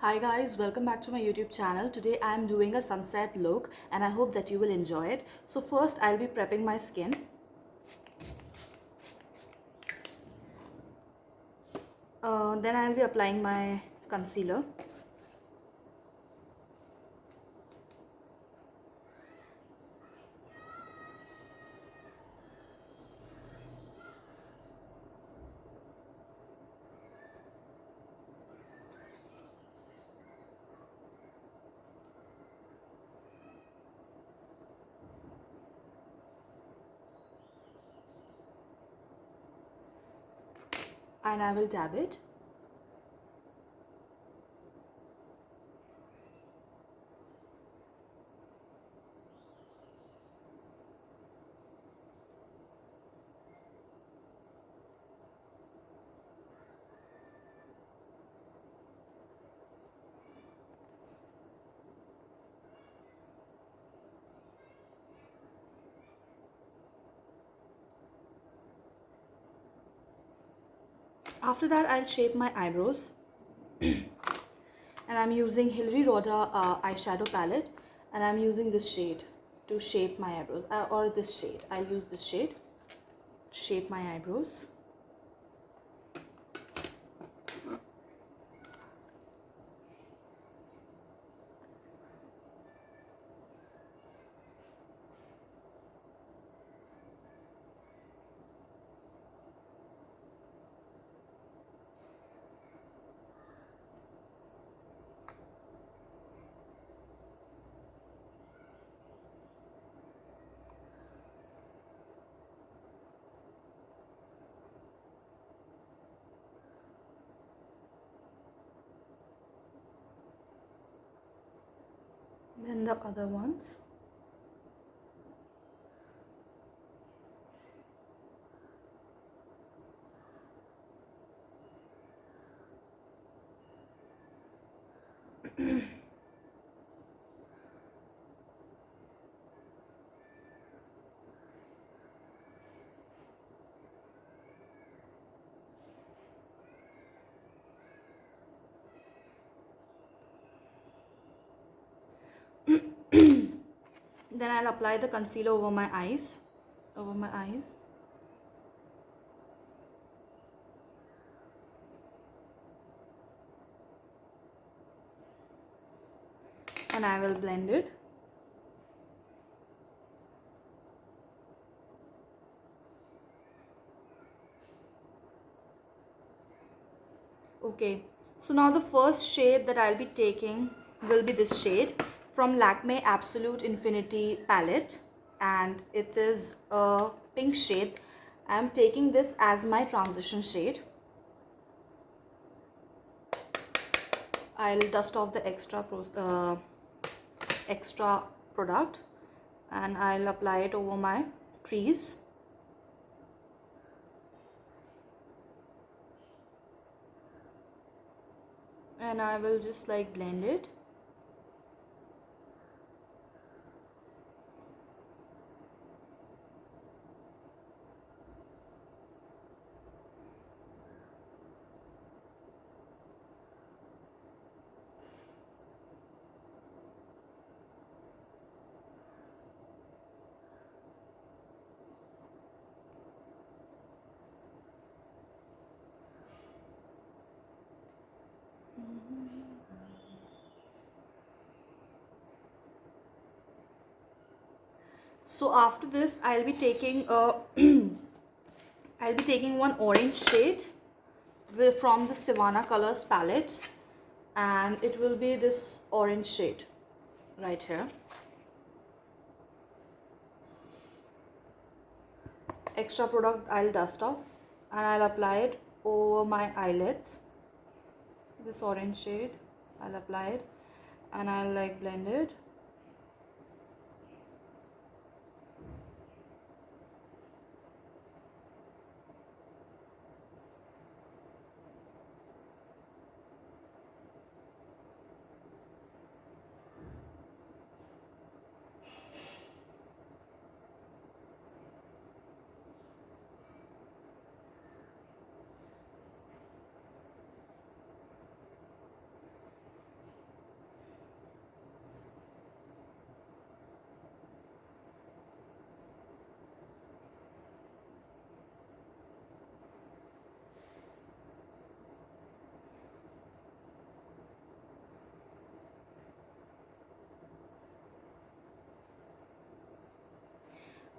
Hi guys, welcome back to my YouTube channel. Today I am doing a sunset look and I hope that you will enjoy it. So first I'll be prepping my skin. Then I'll be applying my concealer. And I will dab it. After that I'll shape my eyebrows. And I'm using Hilary Rhoda eyeshadow palette, and I'm using this shade to shape my eyebrows, or this shade. I'll use this shade to shape my eyebrows. Then the other ones. Then I'll apply the concealer over my eyes. And I will blend it. Okay, so now the first shade that I'll be taking will be this shade from Lakme Absolute Infinity palette, and it is a pink shade. I'm taking this as my transition shade. I'll dust off the extra product and I'll apply it over my crease. And I will just like blend it. So after this I'll be taking I'll be taking one orange shade from the Savannah Colors palette, and it will be this orange shade right here. Extra product I'll dust off and I'll apply it over my eyelids. This orange shade, I'll apply it and I'll like blend it.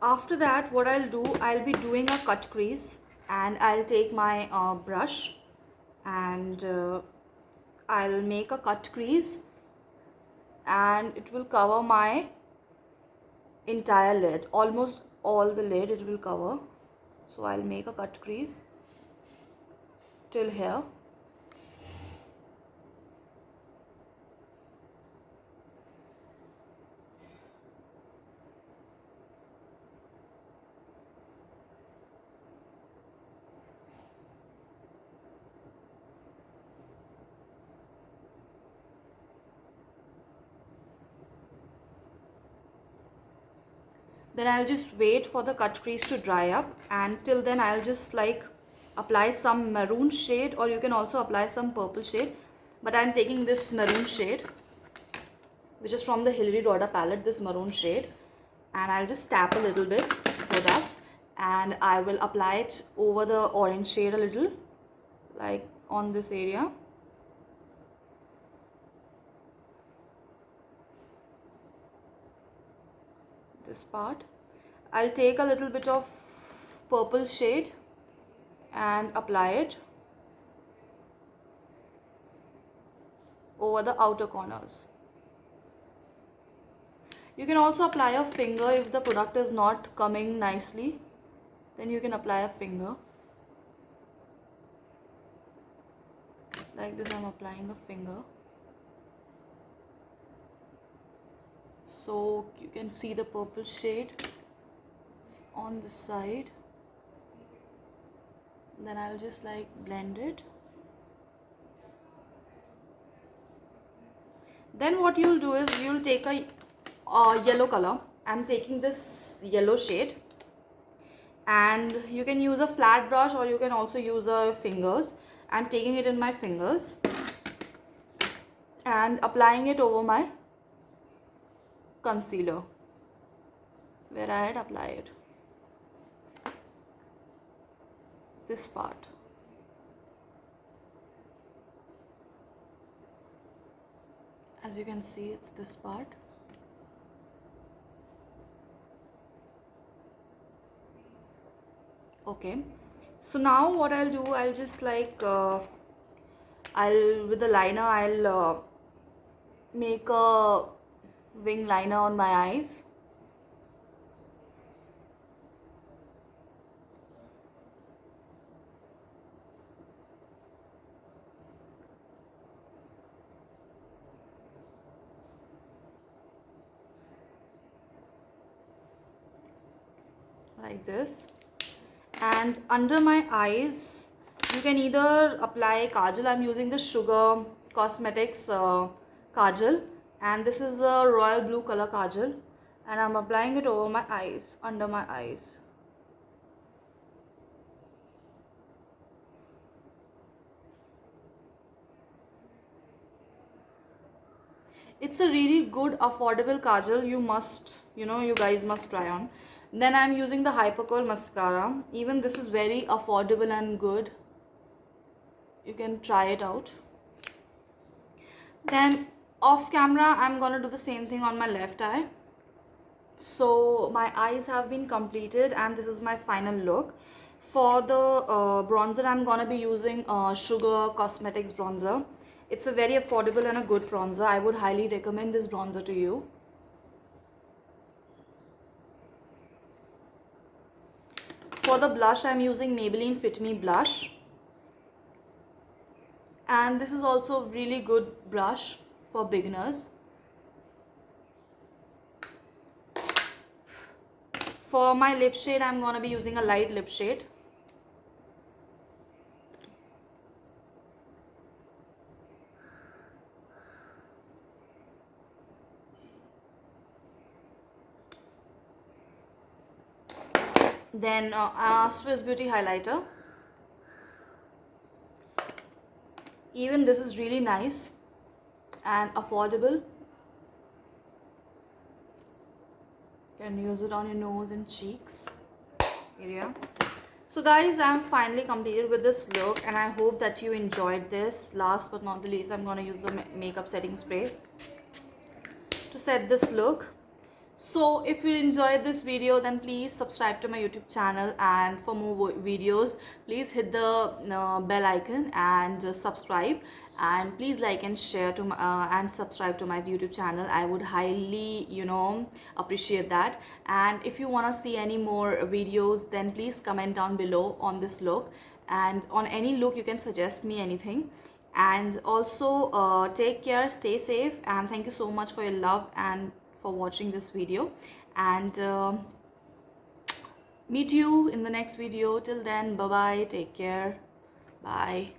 After that, what I'll do, I'll be doing a cut crease, and I'll take my brush, and I'll make a cut crease, and it will cover my entire lid, almost all the lid it will cover. So I'll make a cut crease till here. Then I'll just wait for the cut crease to dry up, and till then I'll just like apply some maroon shade, or you can also apply some purple shade, but I'm taking this maroon shade, which is from the Hilary Dorda palette, this maroon shade, and I'll just tap a little bit product, and I will apply it over the orange shade a little, like on this area. This part. I'll take a little bit of purple shade and apply it over the outer corners. You can also apply a finger if the product is not coming nicely, then you can apply a finger. Like this, I'm applying a finger. So you can see the purple shade on the side. Then I'll just like blend it. Then what you'll do is you'll take a yellow color. I'm taking this yellow shade, and you can use a flat brush or you can also use your fingers. I'm taking it in my fingers and applying it over my concealer where I had applied this part. As you can see, it's this part. Okay, so now what I'll do, I'll just like with the liner I'll make a wing liner on my eyes. Like this. And under my eyes you can either apply kajal. I'm using the Sugar Cosmetics kajal, and this is a royal blue color kajal, and I'm applying it over my eyes, under my eyes. It's a really good affordable kajal. You must, you guys must try on. Then I'm using the Hypercurl mascara. Even this is very affordable and good. You can try it out. Then off camera I'm gonna do the same thing on my left eye. So my eyes have been completed, and this is my final look. For the bronzer, I'm gonna be using Sugar Cosmetics bronzer. It's a very affordable and a good bronzer. I would highly recommend this bronzer to you. For the blush, I'm using Maybelline Fit Me blush, and this is also a really good brush for beginners. For my lip shade, I'm gonna be using a light lip shade. Then Swiss Beauty highlighter. Even this is really nice and affordable. You can use it on your nose and cheeks area. So guys, I'm finally completed with this look, and I hope that you enjoyed this. Last but not the least, I'm going to use the makeup setting spray to set this look. So if you enjoyed this video, then please subscribe to my YouTube channel, and for more videos please hit the bell icon and subscribe, and please like and share to my, and subscribe to my YouTube channel. I would highly appreciate that. And if you want to see any more videos, then please comment down below on this look, and on any look you can suggest me anything. And also take care, stay safe, and thank you so much for your love and for watching this video. And meet you in the next video. Till then, bye bye, take care, bye.